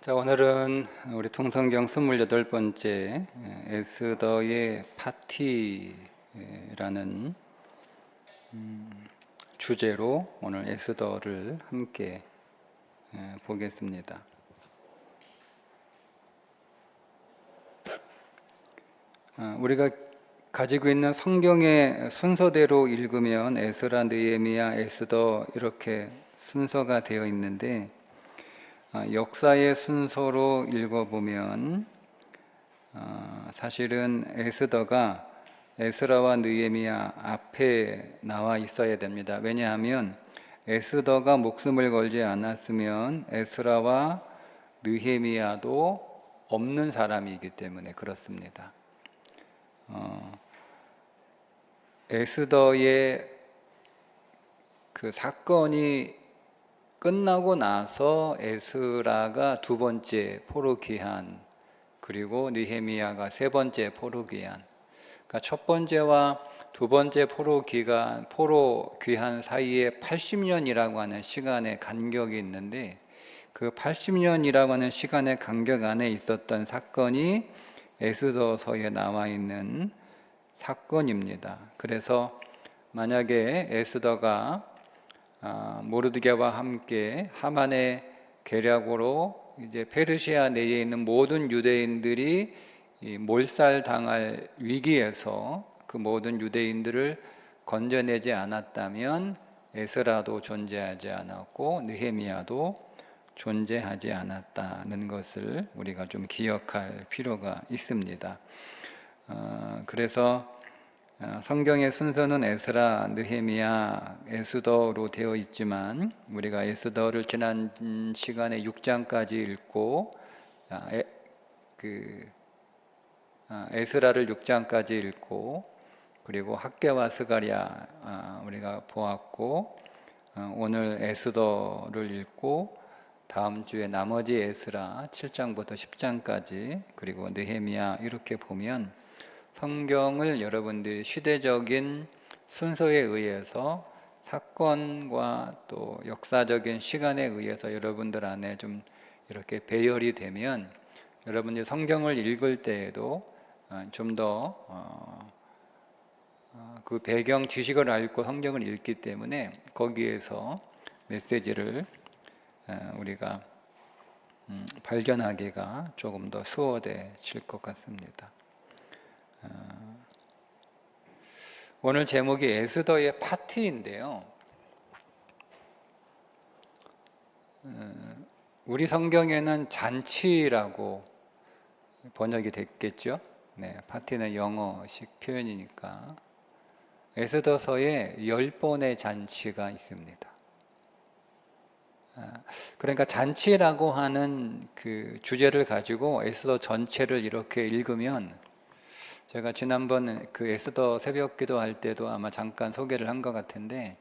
자, 오늘은 우리 통성경 28번째 에스더의 파티라는 주제로 오늘 에스더를 함께 보겠습니다. 우리가 가지고 있는 성경의 순서대로 읽으면 에스라, 느헤미야, 에스더 이렇게 순서가 되어 있는데 역사의 순서로 읽어보면 사실은 에스더가 에스라와 느헤미야 앞에 나와 있어야 됩니다. 왜냐하면 에스더가 목숨을 걸지 않았으면 에스라와 느헤미야도 없는 사람이기 때문에 그렇습니다. 에스더의 그 사건이 끝나고 나서 에스라가 두 번째 포로 귀환, 그리고 느헤미야가 세 번째 포로 귀환. 그러니까 첫 번째와 두 번째 포로 귀환 사이에 80년이라고 하는 시간의 간격이 있는데, 그 80년이라고 하는 시간의 간격 안에 있었던 사건이 에스더서에 나와 있는 사건입니다. 그래서 만약에 에스더가 모르드게와 함께 하만의 계략으로 이제 페르시아 내에 있는 모든 유대인들이 몰살당할 위기에서 그 모든 유대인들을 건져내지 않았다면 에스라도 존재하지 않았고 느헤미야도 존재하지 않았다는 것을 우리가 좀 기억할 필요가 있습니다. 그래서 성경의 순서는 에스라, 느헤미야, 에스더로 되어 있지만 우리가 에스더를 지난 시간에 6장까지 읽고 에스라를 6장까지 읽고 그리고 학개와 스가랴 우리가 보았고 오늘 에스더를 읽고 다음 주에 나머지 에스라 7장부터 10장까지 그리고 느헤미야 이렇게 보면 성경을 여러분들이 시대적인 순서에 의해서 사건과 또 역사적인 시간에 의해서 여러분들 안에 좀 이렇게 배열이 되면 여러분들이 성경을 읽을 때에도 좀 더 그 배경 지식을 알고 성경을 읽기 때문에 거기에서 메시지를 우리가 발견하기가 조금 더 수월해질 것 같습니다. 오늘 제목이 에스더의 파티인데요. 우리 성경에는 잔치라고 번역이 됐겠죠. 네, 파티는 영어식 표현이니까. 에스더서에 10번의 잔치가 있습니다. 그러니까 잔치라고 하는 그 주제를 가지고 에스더 전체를 이렇게 읽으면 제가 지난번 그 에스더 새벽기도 할 때도 아마 잠깐 소개를 한 것 같은데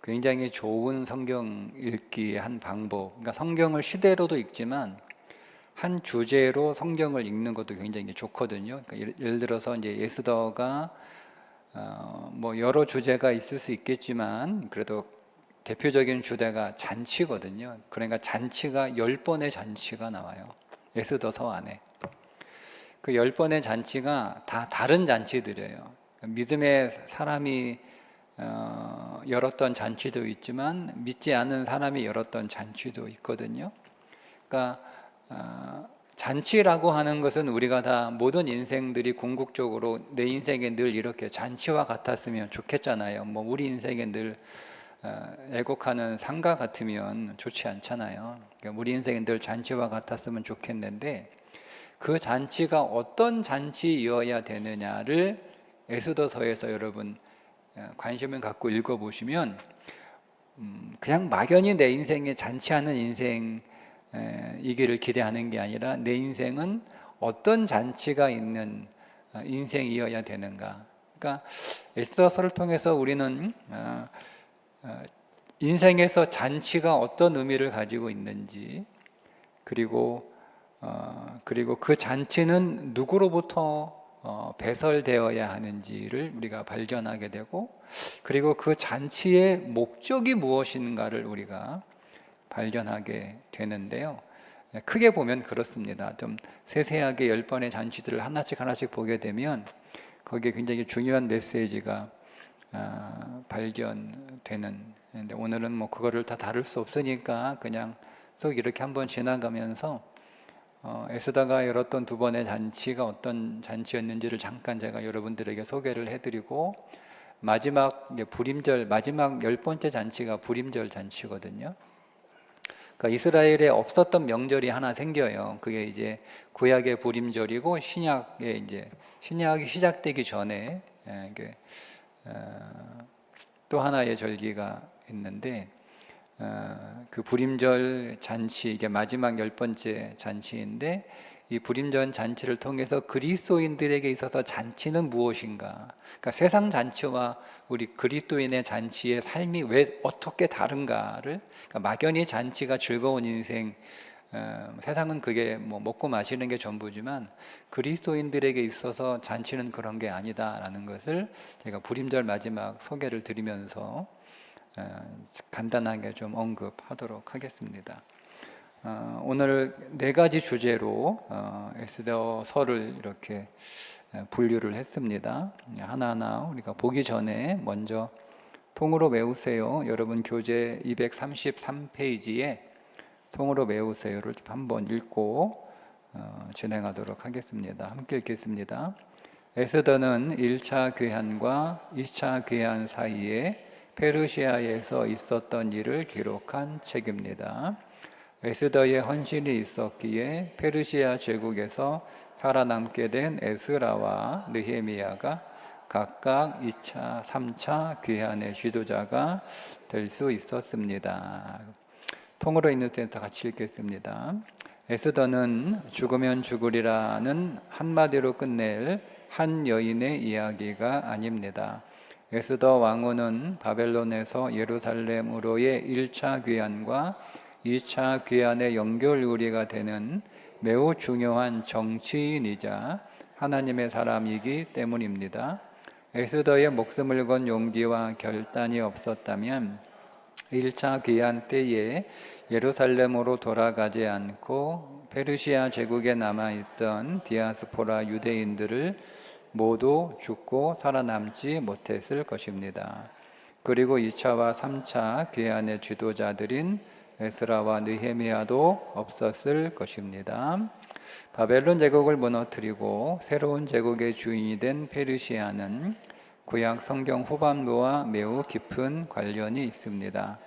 굉장히 좋은 성경 읽기 한 방법, 그러니까 성경을 시대로도 읽지만 한 주제로 성경을 읽는 것도 굉장히 좋거든요. 그러니까 예를 들어서 이제 에스더가 뭐 여러 주제가 있을 수 있겠지만 그래도 대표적인 주제가 잔치거든요. 그러니까 잔치가 10번의 잔치가 나와요. 에스더서 안에. 그 10번의 잔치가 다 다른 잔치들이에요. 믿음의 사람이 열었던 잔치도 있지만 믿지 않은 사람이 열었던 잔치도 있거든요. 그러니까 잔치라고 하는 것은 우리가 다 모든 인생들이 궁극적으로 내 인생에 늘 이렇게 잔치와 같았으면 좋겠잖아요. 뭐 우리 인생에 늘 애곡하는 상가 같으면 좋지 않잖아요. 그러니까 우리 인생에 늘 잔치와 같았으면 좋겠는데 그 잔치가 어떤 잔치이어야 되느냐를 에스더서에서 여러분 관심을 갖고 읽어보시면 그냥 막연히 내 인생에 잔치하는 인생이기를 기대하는 게 아니라 내 인생은 어떤 잔치가 있는 인생이어야 되는가. 그러니까 에스더서를 통해서 우리는 인생에서 잔치가 어떤 의미를 가지고 있는지 그리고 그 잔치는 누구로부터 배설되어야 하는지를 우리가 발견하게 되고 그리고 그 잔치의 목적이 무엇인가를 우리가 발견하게 되는데요. 크게 보면 그렇습니다. 좀 세세하게 10번의 잔치들을 하나씩 보게 되면 거기에 굉장히 중요한 메시지가 발견되는. 근데 오늘은 뭐 그거를 다 다룰 수 없으니까 그냥 쏙 이렇게 한번 지나가면서 에스더가 열었던 두 번의 잔치가 어떤 잔치였는지를 잠깐 제가 여러분들에게 소개를 해드리고, 마지막 불임절, 마지막 10번째 잔치가 불임절 잔치거든요. 그러니까 이스라엘에 없었던 명절이 하나 생겨요. 그게 이제 구약의 불임절이고 신약의 이제 신약이 시작되기 전에 또 하나의 절기가 있는데, 그 불임절 잔치, 이게 마지막 10번째 잔치인데, 이 불임절 잔치를 통해서 그리스도인들에게 있어서 잔치는 무엇인가? 그러니까 세상 잔치와 우리 그리스도인의 잔치의 삶이 왜 어떻게 다른가를, 그러니까 막연히 잔치가 즐거운 인생, 세상은 그게 뭐 먹고 마시는 게 전부지만 그리스도인들에게 있어서 잔치는 그런 게 아니다라는 것을 제가 불임절 마지막 소개를 드리면서 간단하게 좀 언급하도록 하겠습니다. 오늘 4가지 주제로 에스더서를 이렇게 분류를 했습니다. 하나하나 우리가 보기 전에 먼저 통으로 외우세요. 여러분 교재 233페이지에 통으로 외우세요를 좀 한번 읽고 진행하도록 하겠습니다. 함께 읽겠습니다. 에스더는 1차 귀환과 2차 귀환 사이에 페르시아에서 있었던 일을 기록한 책입니다. 에스더의 헌신이 있었기에 페르시아 제국에서 살아남게 된 에스라와 느헤미야가 각각 2차, 3차 귀환의 지도자가 될 수 있었습니다. 통으로 있는 센터 같이 읽겠습니다. 에스더는 죽으면 죽으리라는 한마디로 끝낼 한 여인의 이야기가 아닙니다. 에스더 왕후는 바벨론에서 예루살렘으로의 1차 귀환과 2차 귀환의 연결고리가 되는 매우 중요한 정치인이자 하나님의 사람이기 때문입니다. 에스더의 목숨을 건 용기와 결단이 없었다면 1차 귀환 때에 예루살렘으로 돌아가지 않고 페르시아 제국에 남아있던 디아스포라 유대인들을 모두 죽고 살아남지 못했을 것입니다. 그리고 2차와 3차 귀환의 지도자들인 에스라와 느헤미야도 없었을 것입니다. 바벨론 제국을 무너뜨리고 새로운 제국의 주인이 된 페르시아는 구약 성경 후반부와 매우 깊은 관련이 있습니다.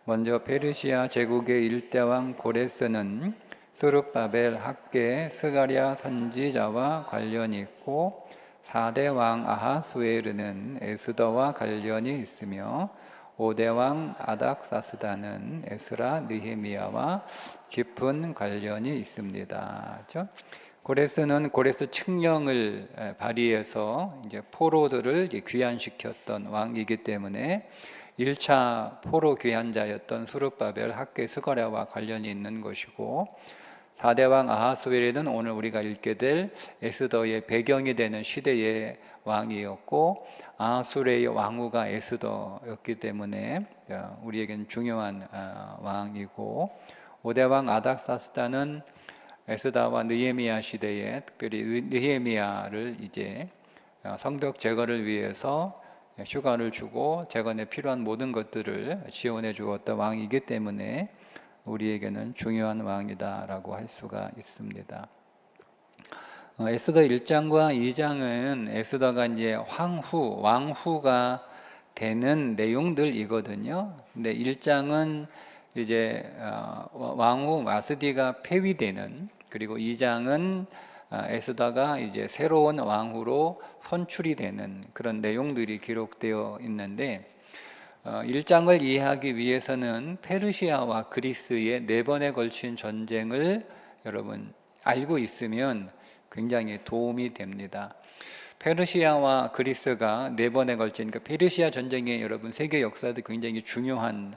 먼저 페르시아 제국의 1대왕 고레스는 스룹바벨 학계 스가랴 선지자와 관련이 있고, 4대왕 아하수에르는 에스더와 관련이 있으며, 5대왕 아닥사스다는 에스라 느헤미야와 깊은 관련이 있습니다. 그렇죠? 고레스는 고레스 칙령을 발휘해서 이제 포로들을 귀환시켰던 왕이기 때문에 1차 포로 귀환자였던 스룹바벨 학계 스가랴와 관련이 있는 것이고, 4대왕 아하수에르는 오늘 우리가 읽게 될 에스더의 배경이 되는 시대의 왕이었고, 아하수에르의 왕후가 에스더였기 때문에 우리에게는 중요한 왕이고, 5대왕 아닥사스다는 에스더와 느헤미야 시대에 특별히 느헤미야를 이제 성벽 제거를 위해서 휴가를 주고 재건에 필요한 모든 것들을 지원해 주었던 왕이기 때문에 우리에게는 중요한 왕이다라고 할 수가 있습니다. 에스더 1장과 2장은 에스더가 이제 왕후가 되는 내용들이거든요. 근데 1장은 이제 왕후 마스디가 폐위되는, 그리고 2장은 에스더가 이제 새로운 왕후로 선출이 되는 그런 내용들이 기록되어 있는데, 1장을 이해하기 위해서는 페르시아와 그리스의 4번에 걸친 전쟁을 여러분 알고 있으면 굉장히 도움이 됩니다. 페르시아와 그리스가 4번에 걸친, 그러니까 페르시아 전쟁이 여러분 세계 역사도 굉장히 중요한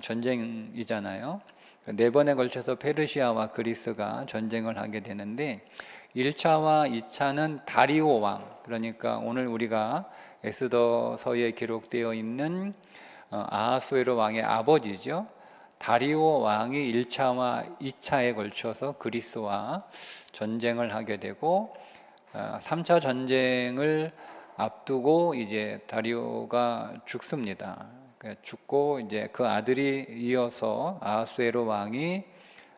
전쟁이잖아요. 4번에 걸쳐서 페르시아와 그리스가 전쟁을 하게 되는데, 1차와 2차는 다리오 왕, 그러니까 오늘 우리가 에스더서에 기록되어 있는 아하수에로 왕의 아버지죠. 다리오 왕이 1차와 2차에 걸쳐서 그리스와 전쟁을 하게 되고 3차 전쟁을 앞두고 이제 다리오가 죽습니다. 죽고 이제 그 아들이 이어서 아하수에로 왕이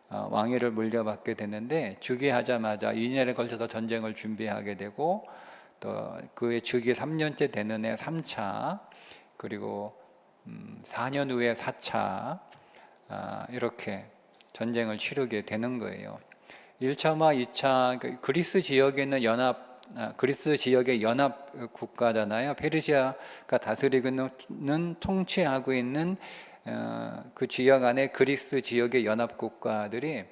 왕위를 물려받게 되는데 즉위하자마자 2년에 걸쳐서 전쟁을 준비하게 되고 또 그의 즉위 3년째 되는 해 3차 그리고 4년 후에 4차 이렇게 전쟁을 치르게 되는 거예요. 1차와 2차 그리스 지역에는 그리스 지역의 연합 국가잖아요. 페르시아가 다스리고는 통치하고 있는 그 지역 안에 그리스 지역의 연합 국가들이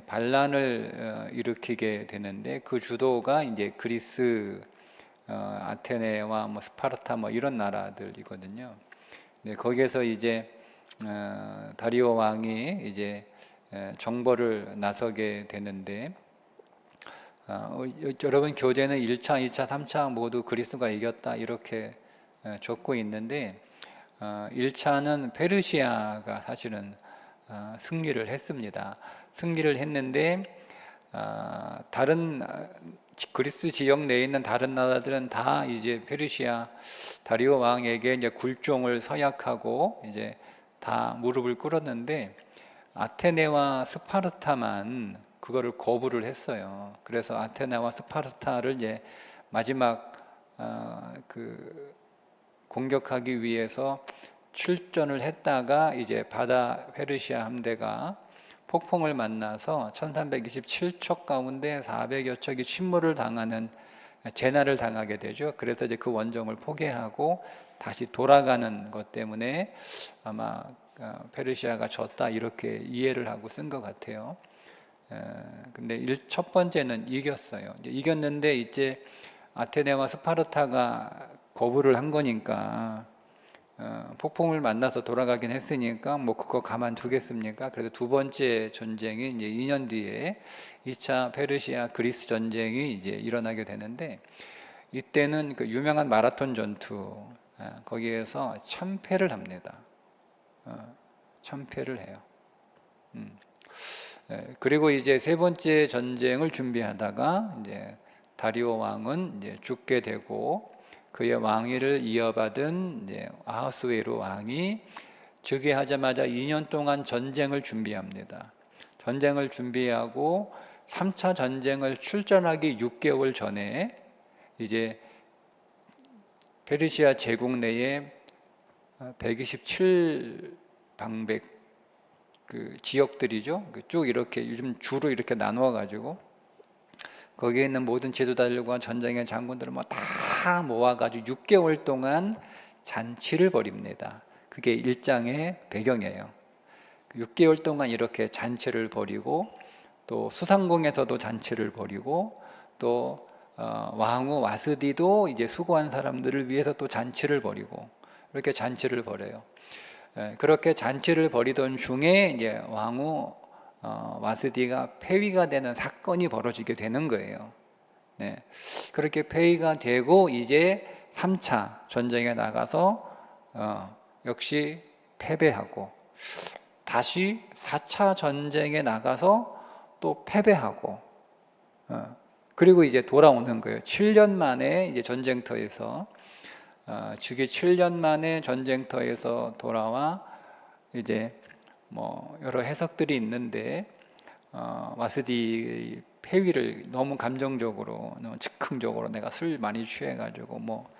반란을 일으키게 되는데 그 주도가 이제 그리스 아테네와 뭐 스파르타 뭐 이런 나라들이거든요. 네, 거기에서 이제 다리오 왕이 이제 정벌을 나서게 되는데 여러분 교재는 1차, 2차, 3차 모두 그리스가 이겼다 이렇게 적고 있는데 1차는 페르시아가 사실은 승리를 했습니다. 승리를 했는데 다른 그리스 지역 내에 있는 다른 나라들은 다 이제 페르시아 다리오 왕에게 이제 굴종을 서약하고 이제 다 무릎을 꿇었는데 아테네와 스파르타만 그거를 거부를 했어요. 그래서 아테네와 스파르타를 이제 마지막 그 공격하기 위해서 출전을 했다가 이제 바다 페르시아 함대가 폭풍을 만나서 1327척 가운데 400여 척이 침몰을 당하는 재난을 당하게 되죠. 그래서 이제 그 원정을 포기하고 다시 돌아가는 것 때문에 아마 페르시아가 졌다 이렇게 이해를 하고 쓴 것 같아요. 근데 첫 번째는 이겼어요. 이겼는데 이제 아테네와 스파르타가 거부를 한 거니까 폭풍을 만나서 돌아가긴 했으니까 뭐 그거 가만두겠습니까? 그래서 두 번째 전쟁이 이제 2년 뒤에 2차 페르시아 그리스 전쟁이 이제 일어나게 되는데 이때는 그 유명한 마라톤 전투 거기에서 참패를 합니다. 참패를 해요. 그리고 이제 세 번째 전쟁을 준비하다가 이제 다리오 왕은 이제 죽게 되고 그의 왕위를 이어받은 이제 아하수에로 왕이 즉위하자마자 2년 동안 전쟁을 준비합니다. 전쟁을 준비하고 3차 전쟁을 출전하기 6개월 전에 이제 페르시아 제국 내에 127방백 그 지역들이죠. 쭉 이렇게 요즘 주로 이렇게 나누어 가지고 거기에 있는 모든 지도자들과 전쟁의 장군들을 뭐 다 모아가지고 6개월 동안 잔치를 벌입니다. 그게 1장의 배경이에요. 6개월 동안 이렇게 잔치를 벌이고 또 수상궁에서도 잔치를 벌이고 또 왕후 와스디도 이제 수고한 사람들을 위해서 또 잔치를 벌이고 이렇게 잔치를 벌여요. 그렇게 잔치를 벌이던 중에 이제 왕후 와스디가 폐위가 되는 사건이 벌어지게 되는 거예요. 네. 그렇게 폐위가 되고 이제 3차 전쟁에 나가서 역시 패배하고 다시 4차 전쟁에 나가서 또 패배하고 그리고 이제 돌아오는 거예요. 7년 만에 이제 전쟁터에서 즉위 7년 만에 전쟁터에서 돌아와 이제 뭐 여러 해석들이 있는데 와스디 폐위를 너무 감정적으로 너무 즉흥적으로 내가 술 많이 취해가지고 뭐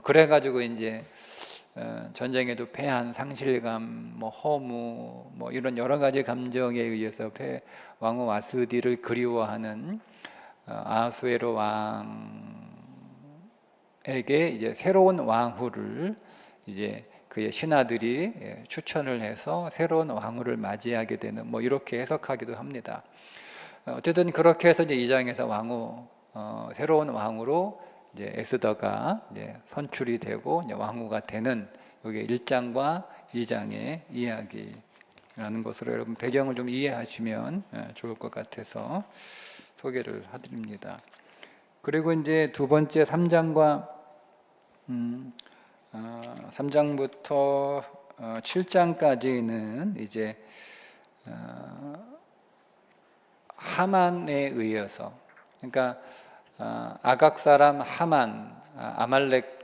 그래가지고 이제 전쟁에도 패한 상실감, 뭐 허무, 뭐 이런 여러 가지 감정에 의해서 왕후 와스디를 그리워하는 아하수에로 왕에게 이제 새로운 왕후를 이제 그의 신하들이 추천을 해서 새로운 왕후를 맞이하게 되는 뭐 이렇게 해석하기도 합니다. 어쨌든 그렇게 해서 이제 2장에서 새로운 왕후로 이제 에스더가 이제 선출이 되고 이제 왕후가 되는 이게 1장과 2장의 이야기라는 것으로 여러분 배경을 좀 이해하시면 좋을 것 같아서 소개를 해드립니다. 그리고 이제 두 번째 3장과 3장부터 7장까지는 이제 하만에 의해서, 그러니까 아각 사람 하만, 아말렉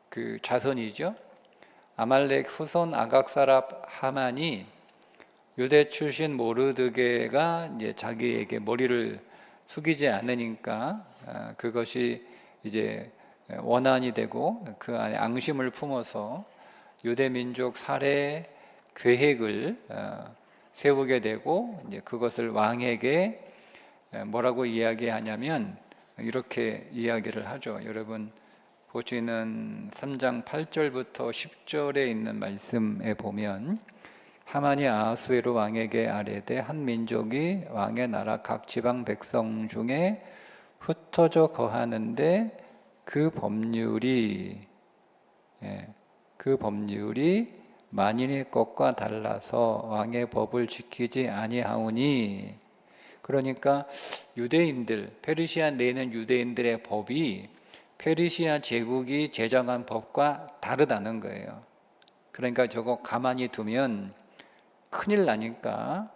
그 자손이죠. 아말렉 후손 아각 사람 하만이 유대 출신 모르드게가 이제 자기에게 머리를 숙이지 않으니까 그것이 이제 원한이 되고 그 안에 앙심을 품어서 유대 민족 살해 계획을 세우게 되고, 이제 그것을 왕에게 뭐라고 이야기하냐면 이렇게 이야기를 하죠. 여러분 보시는 3장 8절부터 10절에 있는 말씀에 보면, 하만이 아하수에로 왕에게 아뢰되 한 민족이 왕의 나라 각 지방 백성 중에 흩어져 거하는데 그 법률이 만인의 것과 달라서 왕의 법을 지키지 아니하오니. 그러니까 유대인들, 페르시아 내에 있는 유대인들의 법이 페르시아 제국이 제정한 법과 다르다는 거예요. 그러니까 저거 가만히 두면 큰일 나니까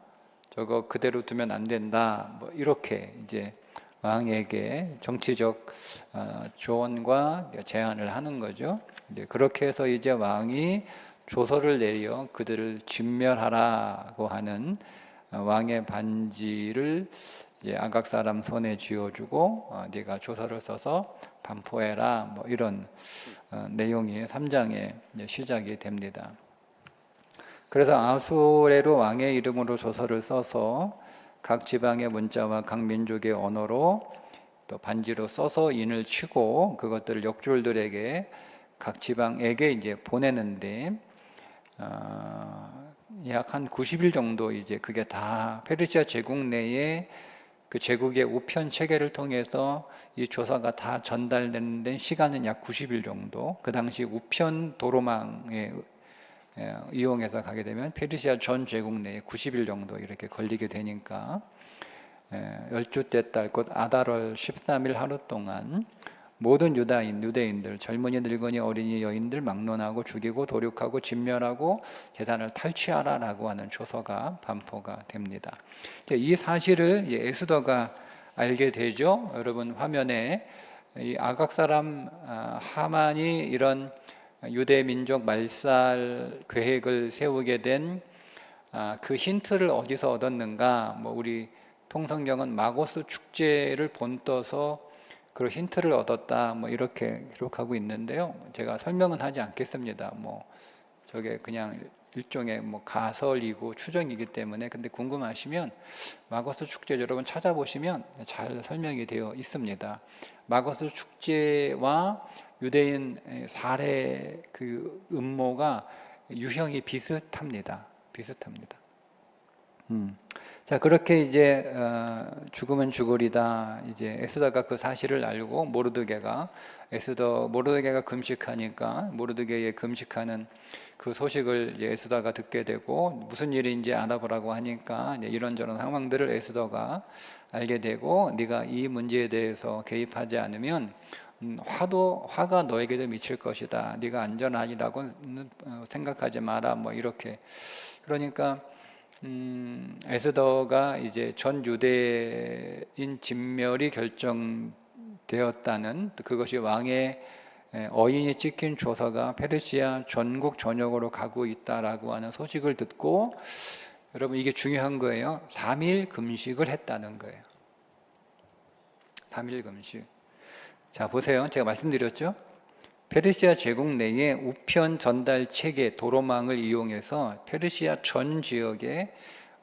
저거 그대로 두면 안 된다, 뭐 이렇게 이제 왕에게 정치적 조언과 제안을 하는 거죠. 이제 그렇게 해서 이제 왕이 조서를 내려 그들을 진멸하라고 하는 왕의 반지를 이제 아각 사람 손에 쥐어주고 네가 조서를 써서 반포해라, 뭐 이런 내용이 3장에 시작이 됩니다. 그래서 아수에로 왕의 이름으로 조서를 써서 각 지방의 문자와 각 민족의 언어로 또 반지로 써서 인을 치고 그것들을 역졸들에게 각 지방에게 이제 보내는데 약 한 90일 정도 이제 그게 다 페르시아 제국 내에 그 제국의 우편 체계를 통해서 이 조서가 다 전달되는 데 시간은 약 90일 정도. 그 당시 우편 도로망에 이용해서 가게 되면 페르시아 전 제국 내에 90일 정도 이렇게 걸리게 되니까 열주째 달 곧 아달월 13일 하루 동안 모든 유대인들, 젊은이, 늙은이, 어린이, 여인들 막론하고 죽이고 도륙하고 진멸하고 재산을 탈취하라라고 하는 조서가 반포가 됩니다. 이 사실을 에스더가 알게 되죠. 여러분 화면에 이 아각 사람 하만이 이런 유대 민족 말살 계획을 세우게 된 그 힌트를 어디서 얻었는가? 뭐 우리 통성경은 마고스 축제를 본떠서 그 힌트를 얻었다, 뭐 이렇게 기록하고 있는데요. 제가 설명은 하지 않겠습니다. 뭐 저게 그냥 일종의 뭐 가설이고 추정이기 때문에. 근데 궁금하시면 마고스 축제 여러분 찾아보시면 잘 설명이 되어 있습니다. 마고스 축제와 유대인 살해 그 음모가 유형이 비슷합니다. 자, 그렇게 이제 죽으면 죽으리다. 이제 에스더가 그 사실을 알고 모르드게가 금식하니까 모르드게의 금식하는 그 소식을 이제 에스더가 듣게 되고 무슨 일인지 알아보라고 하니까 이제 이런저런 상황들을 에스더가 알게 되고, 네가 이 문제에 대해서 개입하지 않으면 화가 너에게도 미칠 것이다. 네가 안전하리라고 생각하지 마라. 뭐 이렇게. 그러니까 에스더가 이제 전 유대인 진멸이 결정되었다는, 그것이 왕의 어인이 찍힌 조서가 페르시아 전국 전역으로 가고 있다라고 하는 소식을 듣고, 여러분 이게 중요한 거예요. 3일 금식을 했다는 거예요. 3일 금식. 자, 보세요. 제가 말씀드렸죠. 페르시아 제국 내에 우편 전달 체계 도로망을 이용해서 페르시아 전 지역에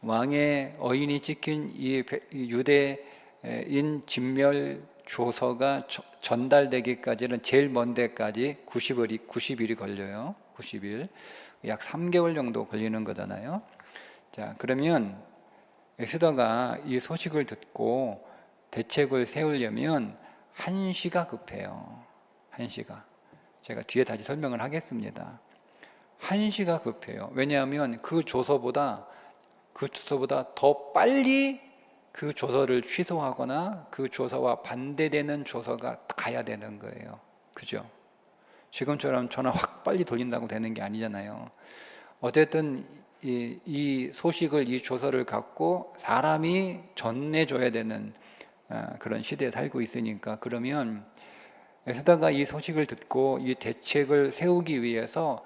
왕의 어인이 찍힌 이 유대인 진멸 조서가 전달되기까지는 제일 먼 데까지 90일이 걸려요. 90일. 약 3개월 정도 걸리는 거잖아요. 자, 그러면 에스더가 이 소식을 듣고 대책을 세우려면 1시가 급해요. 1시가. 제가 뒤에 다시 설명을 하겠습니다. 1시가 급해요. 왜냐하면 그 조서보다 더 빨리 그 조서를 취소하거나 그 조서와 반대되는 조서가 가야 되는 거예요. 그죠? 지금처럼 전화 확 빨리 돌린다고 되는 게 아니잖아요. 어쨌든 이 소식을, 이 조서를 갖고 사람이 전해줘야 되는 그런 시대에 살고 있으니까, 그러면 에스더가 이 소식을 듣고 이 대책을 세우기 위해서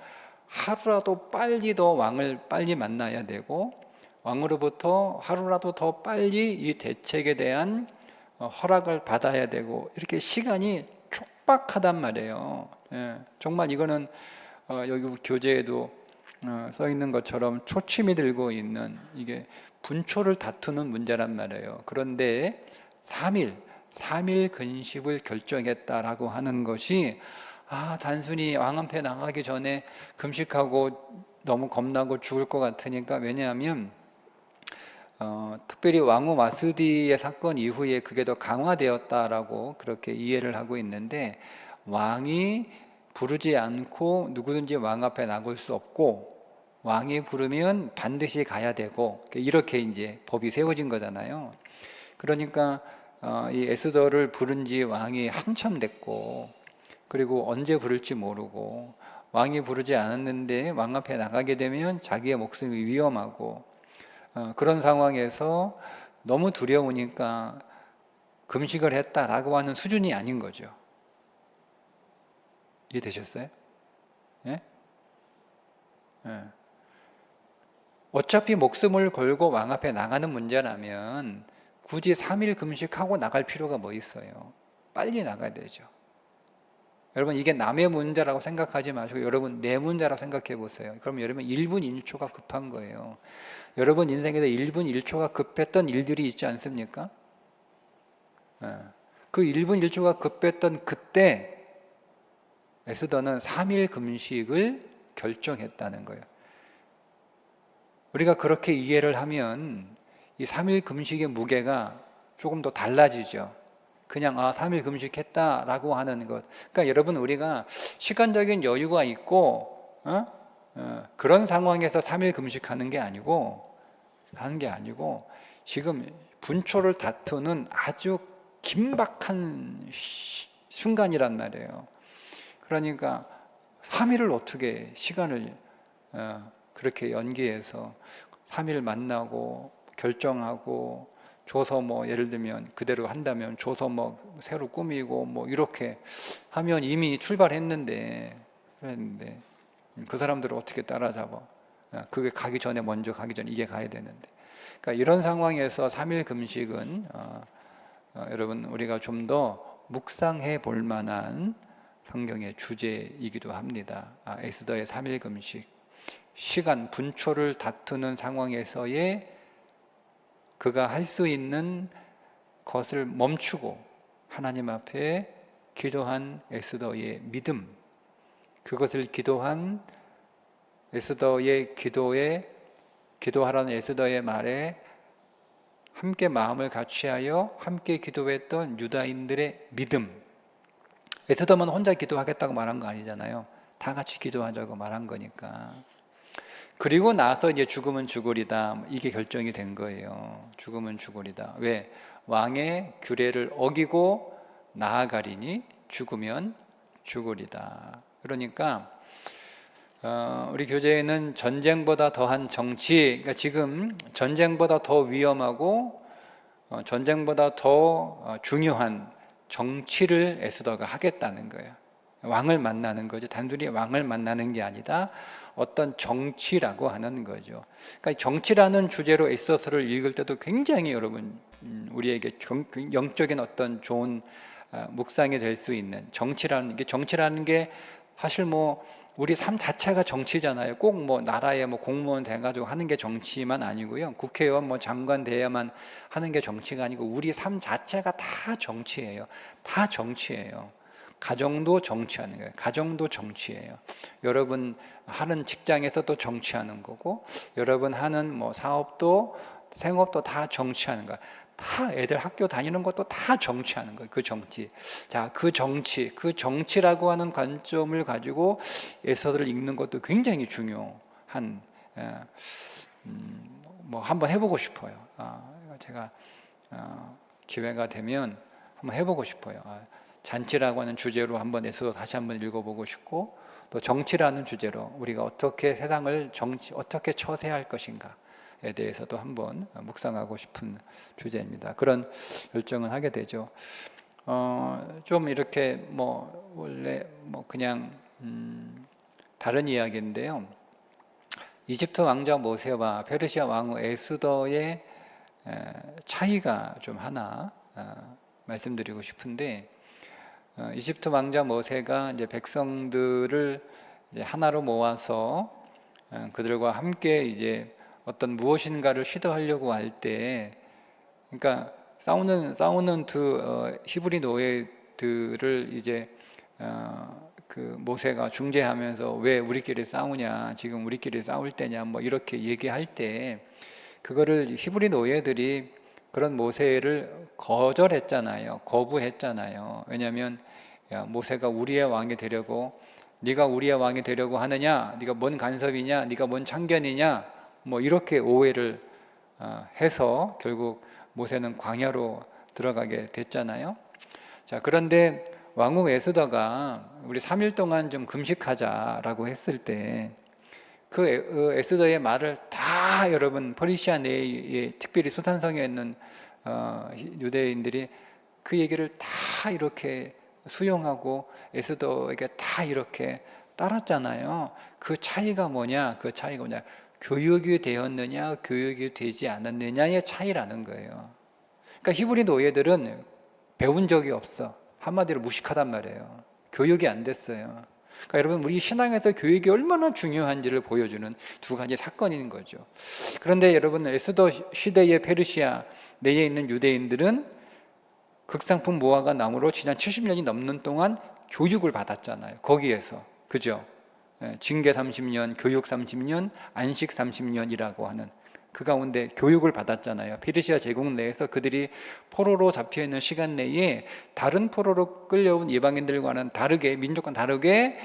하루라도 빨리 더 왕을 빨리 만나야 되고, 왕으로부터 하루라도 더 빨리 이 대책에 대한 허락을 받아야 되고, 이렇게 시간이 촉박하단 말이에요. 예, 정말 이거는 여기 교재에도 써 있는 것처럼 초침이 들고 있는, 이게 분초를 다투는 문제란 말이에요. 그런데 3일 근심을 결정했다라고 하는 것이, 단순히 왕 앞에 나가기 전에 금식하고 너무 겁나고 죽을 것 같으니까, 왜냐하면 특별히 왕후 마스디의 사건 이후에 그게 더 강화되었다라고 그렇게 이해를 하고 있는데, 왕이 부르지 않고 누구든지 왕 앞에 나갈 수 없고, 왕이 부르면 반드시 가야 되고, 이렇게 이제 법이 세워진 거잖아요. 그러니까 이 에스더를 부른 지 왕이 한참 됐고, 그리고 언제 부를지 모르고, 왕이 부르지 않았는데 왕 앞에 나가게 되면 자기의 목숨이 위험하고, 그런 상황에서 너무 두려우니까 금식을 했다라고 하는 수준이 아닌 거죠. 이해되셨어요? 예? 예. 어차피 목숨을 걸고 왕 앞에 나가는 문제라면 굳이 3일 금식하고 나갈 필요가 뭐 있어요? 빨리 나가야 되죠. 여러분, 이게 남의 문제라고 생각하지 마시고 여러분 내 문제라고 생각해 보세요. 그럼 여러분 1분 1초가 급한 거예요. 여러분 인생에서 1분 1초가 급했던 일들이 있지 않습니까? 그 1분 1초가 급했던 그때 에스더는 3일 금식을 결정했다는 거예요. 우리가 그렇게 이해를 하면 이 3일 금식의 무게가 조금 더 달라지죠. 그냥 3일 금식했다라고 하는 것. 그러니까 여러분, 우리가 시간적인 여유가 있고 그런 상황에서 3일 금식하는 게 아니고 지금 분초를 다투는 아주 긴박한 순간이란 말이에요. 그러니까 3일을 어떻게 시간을 그렇게 연기해서 3일 만나고 결정하고, 조서 뭐 예를 들면 그대로 한다면 조서 뭐 새로 꾸미고 뭐 이렇게 하면 이미 출발했는데, 그 사람들을 어떻게 따라잡아? 그게 먼저 가기 전에 이게 가야 되는데. 그러니까 이런 상황에서 3일 금식은 여러분 우리가 좀 더 묵상해 볼 만한 성경의 주제이기도 합니다. 에스더의 3일 금식, 시간, 분초를 다투는 상황에서의 그가 할 수 있는 것을 멈추고 하나님 앞에 기도한 에스더의 믿음, 그것을 기도한 에스더의 기도하라는 에스더의 말에 함께 마음을 같이하여 함께 기도했던 유다인들의 믿음. 에스더만 혼자 기도하겠다고 말한 거 아니잖아요. 다 같이 기도하자고 말한 거니까. 그리고 나서 이제 죽으면 죽으리다, 이게 결정이 된 거예요. 죽으면 죽으리다. 왜? 왕의 규례를 어기고 나아가리니 죽으면 죽으리다. 그러니까 우리 교재에는 전쟁보다 더한 정치, 그러니까 지금 전쟁보다 더 위험하고 전쟁보다 더 중요한 정치를 에스더가 하겠다는 거예요. 왕을 만나는 거죠. 단순히 왕을 만나는 게 아니다, 어떤 정치라고 하는 거죠. 그러니까 정치라는 주제로 에스더서를 읽을 때도 굉장히 여러분 우리에게 영적인 어떤 좋은 묵상이 될 수 있는, 정치라는 게 사실 뭐 우리 삶 자체가 정치잖아요. 꼭 뭐 나라에 뭐 공무원 돼가지고 하는 게 정치만 아니고요. 국회의원 뭐 장관 돼야만 하는 게 정치가 아니고 우리 삶 자체가 다 정치예요. 다 정치예요. 가정도 정치하는 거예요. 가정도 정치예요. 여러분 하는 직장에서도 정치하는 거고, 여러분 하는 뭐 사업도 생업도 다 정치하는 거예요. 다 애들 학교 다니는 것도 다 정치하는 거예요. 그 정치. 자, 그 정치라고 하는 관점을 가지고 에스더를 읽는 것도 굉장히 중요한, 뭐 한번 해보고 싶어요. 제가 기회가 되면 한번 해보고 싶어요. 잔치라고 하는 주제로 한번 에스더 다시 한번 읽어보고 싶고, 또 정치라는 주제로 우리가 어떻게 세상을 어떻게 처세할 것인가에 대해서도 한번 묵상하고 싶은 주제입니다. 그런 결정을 하게 되죠. 좀 이렇게 원래 그냥 다른 이야기인데요. 이집트 왕자 모세와 페르시아 왕후 에스더의 차이가 좀 하나 말씀드리고 싶은데, 이집트 왕자 모세가 이제 백성들을 이제 하나로 모아서 그들과 함께 이제 어떤 무엇인가를 시도하려고 할 때, 그러니까 싸우는 두 히브리 노예들을 이제 그 모세가 중재하면서 왜 우리끼리 싸우냐, 지금 우리끼리 싸울 때냐, 이렇게 얘기할 때, 그거를 히브리 노예들이 그런 모세를 거절했잖아요. 거부했잖아요. 왜냐하면 모세가 우리의 왕이 되려고, 네가 우리의 왕이 되려고 하느냐, 네가 뭔 간섭이냐, 네가 뭔 참견이냐, 이렇게 오해를 해서 결국 모세는 광야로 들어가게 됐잖아요. 자, 그런데 왕후 에스더가 우리 3일 동안 좀 금식하자라고 했을 때, 그 에스더의 말을 다 여러분 퍼시아 내에 특별히 수산성에 있는 유대인들이 그 얘기를 다 이렇게 수용하고 에스더에게 다 이렇게 따랐잖아요. 그 차이가 뭐냐? 교육이 되었느냐, 교육이 되지 않았느냐의 차이라는 거예요. 그러니까 히브리 노예들은 배운 적이 없어. 한마디로 무식하단 말이에요. 교육이 안 됐어요. 그러니까 여러분, 우리 신앙에서 교육이 얼마나 중요한지를 보여주는 두 가지 사건인 거죠. 그런데 여러분, 에스더 시대의 페르시아 내에 있는 유대인들은 극상품 무화과 나무로 지난 70년이 넘는 동안 교육을 받았잖아요. 거기에서. 그죠? 징계 30년, 교육 30년, 안식 30년이라고 하는 그 가운데 교육을 받았잖아요. 페르시아 제국 내에서 그들이 포로로 잡혀있는 시간 내에 다른 포로로 끌려온 이방인들과는 다르게, 민족과는 다르게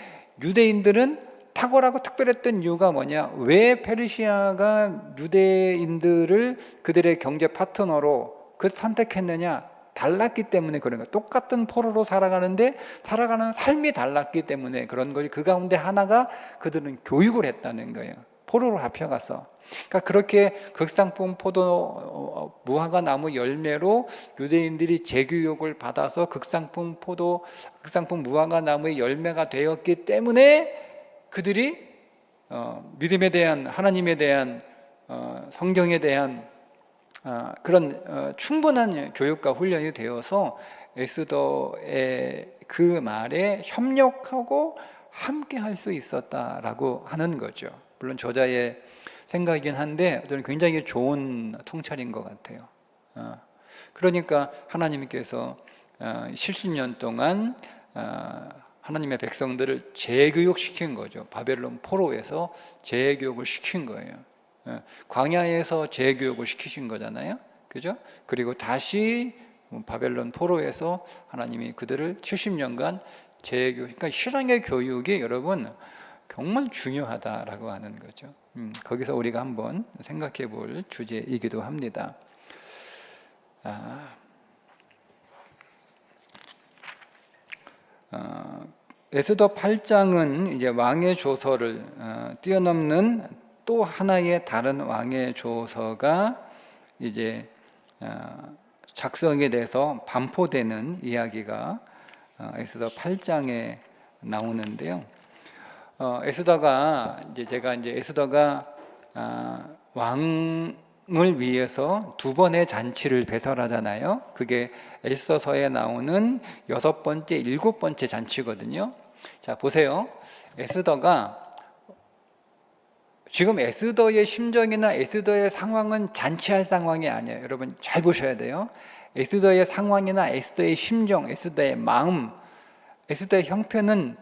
유대인들은 탁월하고 특별했던 이유가 뭐냐? 왜 페르시아가 유대인들을 그들의 경제 파트너로 선택했느냐? 달랐기 때문에 그런 거예요. 똑같은 포로로 살아가는데 살아가는 삶이 달랐기 때문에 그런 거지. 그 가운데 하나가 그들은 교육을 했다는 거예요. 포로로 잡혀가서. 그러니까 그렇게 극상품 포도 무화과 나무 열매로 유대인들이 재교육을 받아서 극상품 무화과 나무의 열매가 되었기 때문에 그들이 믿음에 대한, 하나님에 대한, 성경에 대한 그런 충분한 교육과 훈련이 되어서 에스더의 그 말에 협력하고 함께 할 수 있었다라고 하는 거죠. 물론 저자의 생각이긴 한데 저는 굉장히 좋은 통찰인 것 같아요. 그러니까 하나님께서 70년 동안 하나님의 백성들을 재교육시킨 거죠. 바벨론 포로에서 재교육을 시킨 거예요. 광야에서 재교육을 시키신 거잖아요. 그죠? 그리고 다시 바벨론 포로에서 하나님이 그들을 70년간 재교육, 그러니까 신앙의 교육이 여러분 정말 중요하다라고 하는 거죠. 거기서 우리가 한번 생각해 볼 주제이기도 합니다. 에스더 8장은 이제 왕의 조서를 뛰어넘는 또 하나의 다른 왕의 조서가 이제 작성이 돼서 반포되는 이야기가 에스더 8장에 나오는데요. 에스더가 에스더가 왕을 위해서 두 번의 잔치를 배설하잖아요. 그게 에스더서에 나오는 6번째, 7번째 잔치거든요. 자, 보세요. 에스더가 지금 에스더의 심정이나 에스더의 상황은 잔치할 상황이 아니에요. 여러분 잘 보셔야 돼요. 에스더의 상황이나 에스더의 심정, 에스더의 마음, 에스더의 형편은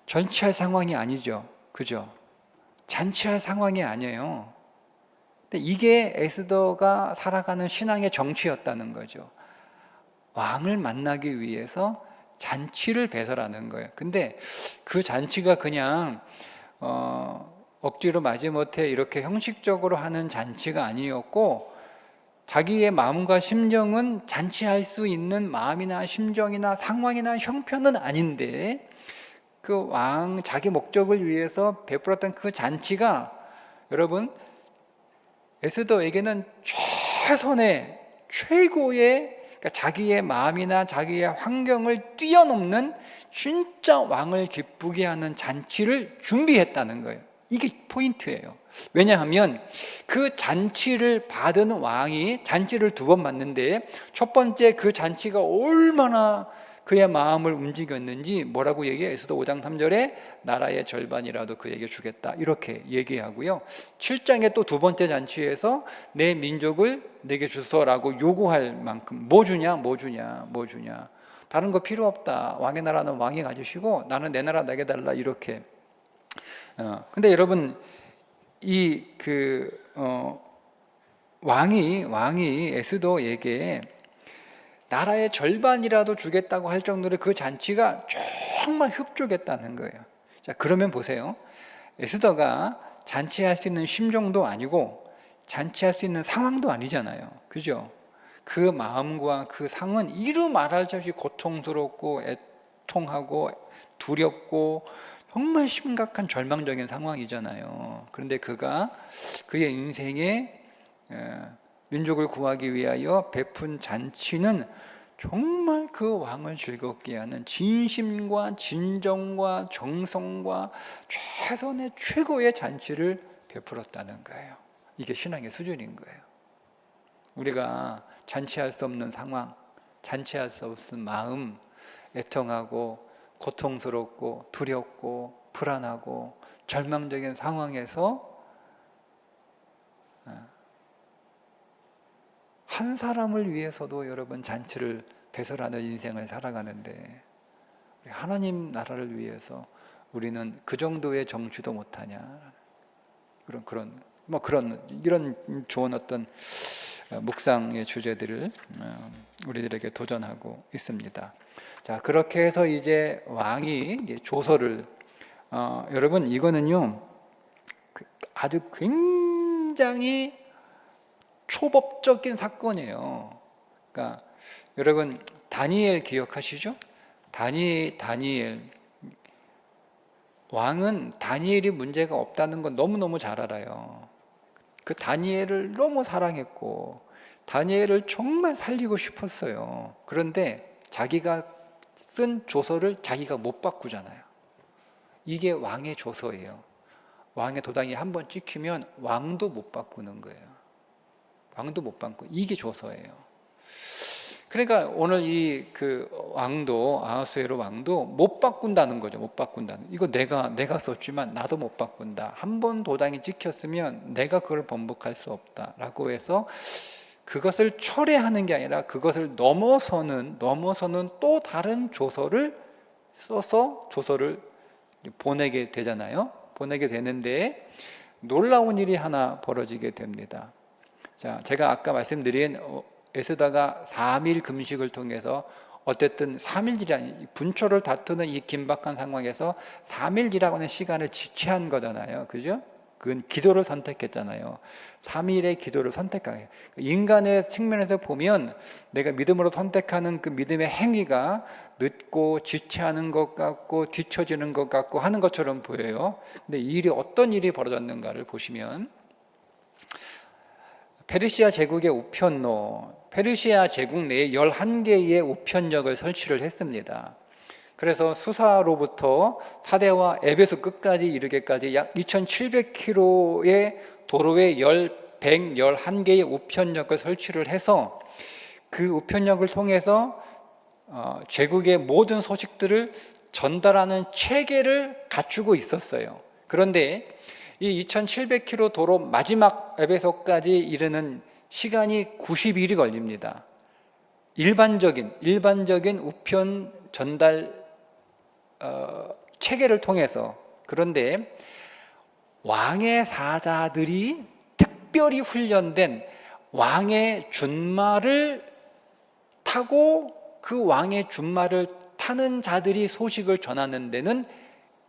잔치할 상황이 아니죠. 그죠? 잔치할 상황이 아니에요. 근데 이게 에스더가 살아가는 신앙의 정치였다는 거죠. 왕을 만나기 위해서 잔치를 배설하는 거예요. 근데 그 잔치가 그냥 억지로 마지못해 이렇게 형식적으로 하는 잔치가 아니었고, 자기의 마음과 심정은 잔치할 수 있는 마음이나 심정이나 상황이나 형편은 아닌데 그 왕 자기 목적을 위해서 베풀었던 그 잔치가 여러분 에스더에게는 최선의 최고의 그러니까 자기의 마음이나 자기의 환경을 뛰어넘는 진짜 왕을 기쁘게 하는 잔치를 준비했다는 거예요. 이게 포인트예요. 왜냐하면 그 잔치를 받은 왕이 잔치를 두 번 받는데 첫 번째 그 잔치가 얼마나 그의 마음을 움직였는지 뭐라고 얘기해요? 에스더 5장 3절에 나라의 절반이라도 그에게 주겠다 이렇게 얘기하고요. 7장에 또 두 번째 잔치에서 내 민족을 내게 주소라고 요구할 만큼 뭐 주냐 다른 거 필요 없다. 왕의 나라는 왕이 가지시고 나는 내 나라 내게 달라 이렇게. 근데 여러분 왕이 에스더에게 나라의 절반이라도 주겠다고 할 정도로 그 잔치가 정말 흡족했다는 거예요. 자, 그러면 보세요. 에스더가 잔치할 수 있는 심정도 아니고 잔치할 수 있는 상황도 아니잖아요. 그죠? 그 마음과 그 상은 이루 말할 수 없이 고통스럽고 애통하고 두렵고 정말 심각한 절망적인 상황이잖아요. 그런데 그가 그의 인생에 민족을 구하기 위하여 베푼 잔치는 정말 그 왕을 즐겁게 하는 진심과 진정과 정성과 최선의 최고의 잔치를 베풀었다는 거예요. 이게 신앙의 수준인 거예요. 우리가 잔치할 수 없는 상황, 잔치할 수 없는 마음, 애통하고 고통스럽고 두렵고 불안하고 절망적인 상황에서 한 사람을 위해서도 여러분 잔치를 배설하는 인생을 살아가는데 하나님 나라를 위해서 우리는 그 정도의 정치도 못하냐 이런 좋은 어떤 묵상의 주제들을 우리들에게 도전하고 있습니다. 자, 그렇게 해서 이제 왕이 조서를 여러분 이거는요 아주 굉장히 초법적인 사건이에요. 그러니까 여러분 다니엘 기억하시죠? 다니엘 왕은 다니엘이 문제가 없다는 건 너무너무 잘 알아요. 그 다니엘을 너무 사랑했고 다니엘을 정말 살리고 싶었어요. 그런데 자기가 쓴 조서를 자기가 못 바꾸잖아요. 이게 왕의 조서예요. 왕의 도장이 한번 찍히면 왕도 못 바꾸는 거예요. 왕도 못 바꾸고 이게 조서예요. 그러니까 오늘 왕도 아하수에로 왕도 못 바꾼다는 거죠. 못 바꾼다는. 이거 내가 썼지만 나도 못 바꾼다. 한 번 도장이 찍혔으면 내가 그걸 번복할 수 없다라고 해서 그것을 철회하는 게 아니라 그것을 넘어서는 또 다른 조서를 써서 조서를 보내게 되잖아요. 보내게 되는데 놀라운 일이 하나 벌어지게 됩니다. 자, 제가 아까 말씀드린 에스더가 3일 금식을 통해서 어쨌든 3일이라는 분초를 다투는 이 긴박한 상황에서 3일이라고 하는 시간을 지체한 거잖아요. 그죠? 그건 기도를 선택했잖아요. 3일의 기도를 선택하게. 인간의 측면에서 보면 내가 믿음으로 선택하는 그 믿음의 행위가 늦고 지체하는 것 같고 뒤처지는 것 같고 하는 것처럼 보여요. 근데 이 일이 어떤 일이 벌어졌는가를 보시면 페르시아 제국의 우편로, 페르시아 제국 내에 11개의 우편역을 설치를 했습니다. 그래서 수사로부터 사대와 에베소 끝까지 이르기까지 약 2700km의 도로에 111개의 우편역을 설치를 해서 그 우편역을 통해서 제국의 모든 소식들을 전달하는 체계를 갖추고 있었어요. 그런데 이 2700km 도로 마지막 에베소까지 이르는 시간이 90일이 걸립니다. 일반적인 우편 전달 체계를 통해서. 그런데 왕의 사자들이 특별히 훈련된 왕의 준말을 타고 그 왕의 준말을 타는 자들이 소식을 전하는 데는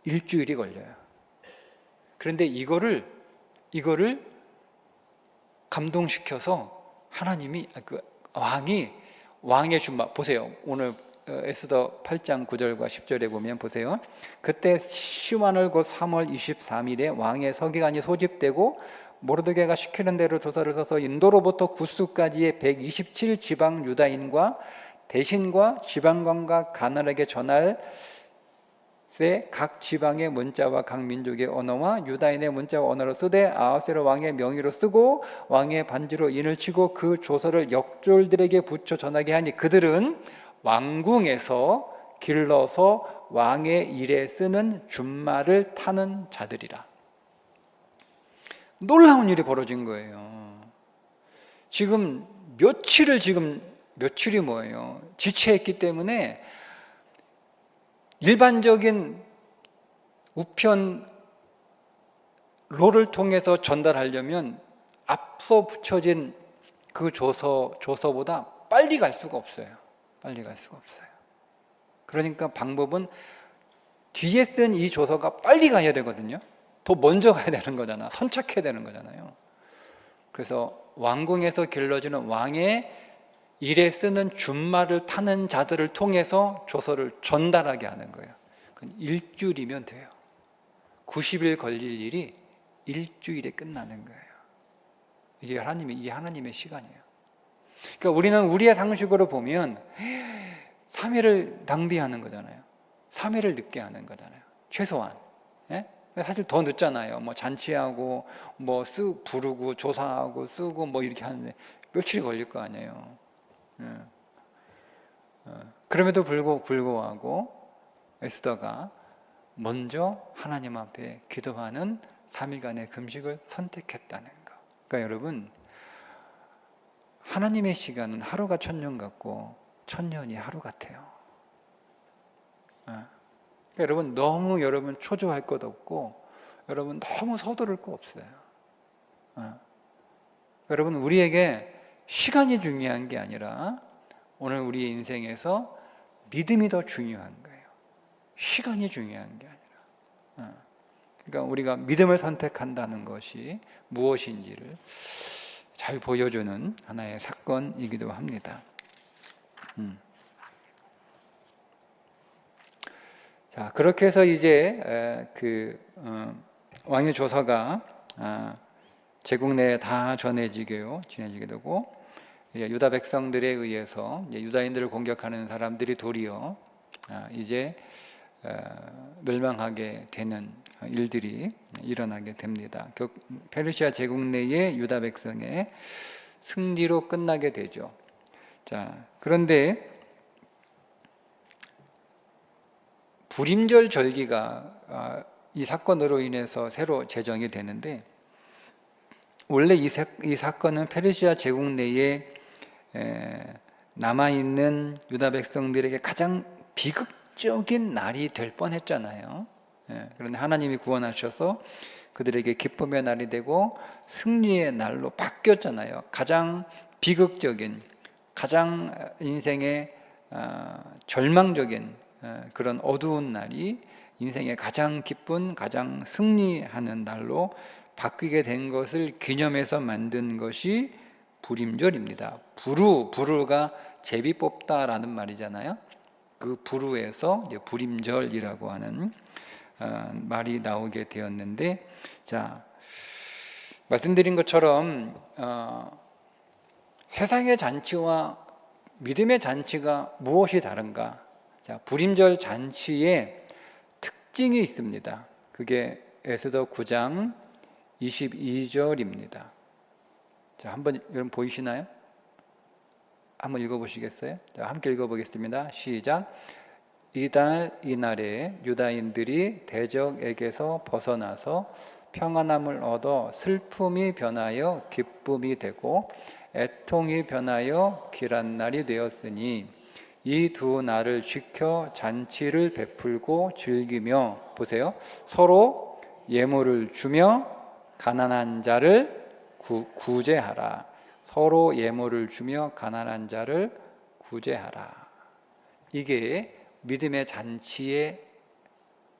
일주일이 걸려요. 그런데 이거를 감동시켜서 하나님이 왕의 준마 보세요. 오늘 에스더 8장 9절과 10절에 보면 보세요. 그때 시완월 곧 3월 23일에 왕의 서기관이 소집되고 모르드게가 시키는 대로 조서를 써서 인도로부터 구스까지의 127 지방 유다인과 대신과 지방관과 가나에게 전할 세 각 지방의 문자와 각 민족의 언어와 유다인의 문자와 언어로 쓰되 아하스웨로 왕의 명의로 쓰고 왕의 반지로 인을 치고 그 조서를 역졸들에게 붙여 전하게 하니 그들은 왕궁에서 길러서 왕의 일에 쓰는 준말을 타는 자들이라. 놀라운 일이 벌어진 거예요. 며칠이 뭐예요? 지체했기 때문에 일반적인 우편로를 통해서 전달하려면 앞서 붙여진 그 조서보다 빨리 갈 수가 없어요. 그러니까 방법은 뒤에 쓴 이 조서가 빨리 가야 되거든요. 더 먼저 가야 되는 거잖아. 선착해야 되는 거잖아요. 그래서 왕궁에서 길러지는 왕의 일에 쓰는 준말을 타는 자들을 통해서 조서를 전달하게 하는 거예요. 그건 일주일이면 돼요. 90일 걸릴 일이 일주일에 끝나는 거예요. 이게 하나님의 시간이에요. 그러니까 우리는 우리의 상식으로 보면 3일을 낭비하는 거잖아요. 3일을 늦게 하는 거잖아요. 최소한. 예? 사실 더 늦잖아요. 뭐 잔치하고 뭐 부르고 조사하고 쓰고 뭐 이렇게 하는데 며칠이 걸릴 거 아니에요. 그럼에도 불구하고 에스더가 먼저 하나님 앞에 기도하는 3일간의 금식을 선택했다는 거. 그러니까 여러분, 하나님의 시간은 하루가 1000년 같고 1000년이 하루 같아요. 그러니까 여러분, 너무 초조할 것 없고 여러분 너무 서두를 거 없어요. 여러분, 우리에게 시간이 중요한 게 아니라 오늘 우리의 인생에서 믿음이 더 중요한 거예요. 시간이 중요한 게 아니라. 그러니까 우리가 믿음을 선택한다는 것이 무엇인지를 잘 보여주는 하나의 사건이기도 합니다. 자, 그렇게 해서 이제 왕의 조서가 제국 내에 다 전해지게 되고 유다 백성들에 의해서 유다인들을 공격하는 사람들이 도리어 이제 멸망하게 되는 일들이 일어나게 됩니다. 페르시아 제국 내의 유다 백성의 승리로 끝나게 되죠. 자, 그런데 불임절 절기가 이 사건으로 인해서 새로 제정이 되는데, 원래 이 사건은 페르시아 제국 내에 남아있는 유다 백성들에게 가장 비극적인 날이 될 뻔했잖아요. 그런데 하나님이 구원하셔서 그들에게 기쁨의 날이 되고 승리의 날로 바뀌었잖아요. 가장 비극적인, 가장 인생의 절망적인 그런 어두운 날이 인생의 가장 기쁜, 가장 승리하는 날로 바뀌게 된 것을 기념해서 만든 것이 불임절입니다. 부르가 제비 뽑다라는 말이잖아요. 그 부르에서 이제 불임절이라고 하는 말이 나오게 되었는데, 자, 말씀드린 것처럼 세상의 잔치와 믿음의 잔치가 무엇이 다른가? 자, 불임절 잔치에 특징이 있습니다. 그게 에스더 9장 22절입니다. 자, 한번 여러분 보이시나요? 한번 읽어보시겠어요? 자, 함께 읽어보겠습니다. 시작. 이날에 유다인들이 대적에게서 벗어나서 평안함을 얻어 슬픔이 변하여 기쁨이 되고 애통이 변하여 길한 날이 되었으니 이 두 날을 지켜 잔치를 베풀고 즐기며, 보세요, 서로 예물을 주며 가난한 자를 구제하라. 서로 예물을 주며 가난한 자를 구제하라. 이게 믿음의 잔치의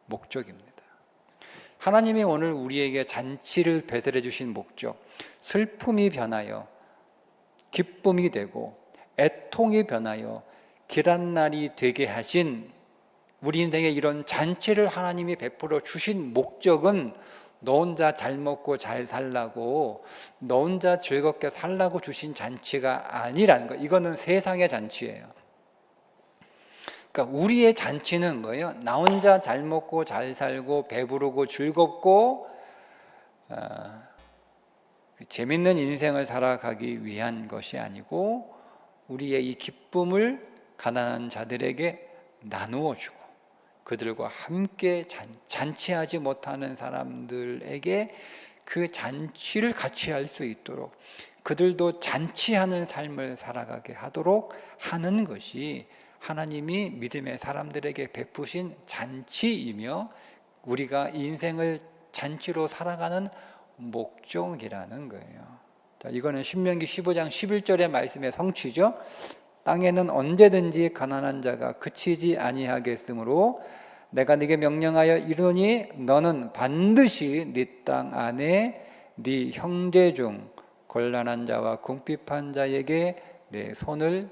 목적입니다. 하나님이 오늘 우리에게 잔치를 배설해 주신 목적, 슬픔이 변하여 기쁨이 되고 애통이 변하여 길한 날이 되게 하신 우리 인생에 이런 잔치를 하나님이 베풀어 주신 목적은 너 혼자 잘 먹고 잘 살라고, 너 혼자 즐겁게 살라고 주신 잔치가 아니라는 거. 이거는 세상의 잔치예요. 그러니까 우리의 잔치는 뭐예요? 나 혼자 잘 먹고 잘 살고 배부르고 즐겁고 재밌는 인생을 살아가기 위한 것이 아니고, 우리의 이 기쁨을 가난한 자들에게 나누어 주고 그들과 함께 잔치하지 못하는 사람들에게 그 잔치를 같이 할 수 있도록, 그들도 잔치하는 삶을 살아가게 하도록 하는 것이 하나님이 믿음의 사람들에게 베푸신 잔치이며, 우리가 인생을 잔치로 살아가는 목적이라는 거예요. 자, 이거는 신명기 15장 11절의 말씀의 성취죠. 땅에는 언제든지 가난한 자가 그치지 아니하겠으므로 내가 네게 명령하여 이르노니 너는 반드시 네 땅 안에 네 형제 중 곤란한 자와 궁핍한 자에게 내 손을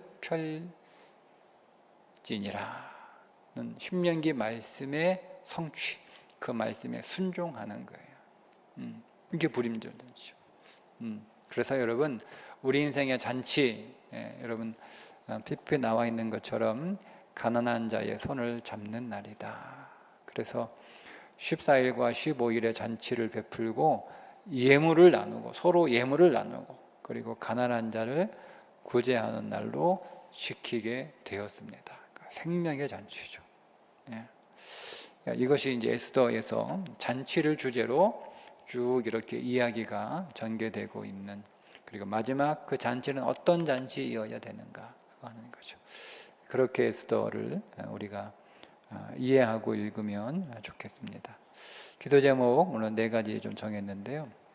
펼지니라. 신명기 말씀의 성취, 그 말씀에 순종하는 거예요. 이게 불임절단이죠. 그래서 여러분, 우리 인생의 잔치, 여러분 PP에 나와 있는 것처럼 가난한 자의 손을 잡는 날이다. 그래서 14일과 15일의 잔치를 베풀고 예물을 나누고, 서로 예물을 나누고, 그리고 가난한 자를 구제하는 날로 지키게 되었습니다. 그러니까 생명의 잔치죠. 이것이 이제 에스더에서 잔치를 주제로 쭉 이렇게 이야기가 전개되고 있는, 그리고 마지막 그 잔치는 어떤 잔치이어야 되는가 하는 거죠. 그렇게 에스더를 우리가 이해하고 읽으면 좋겠습니다. 기도 제목 오늘 4가지 좀 정했는데요.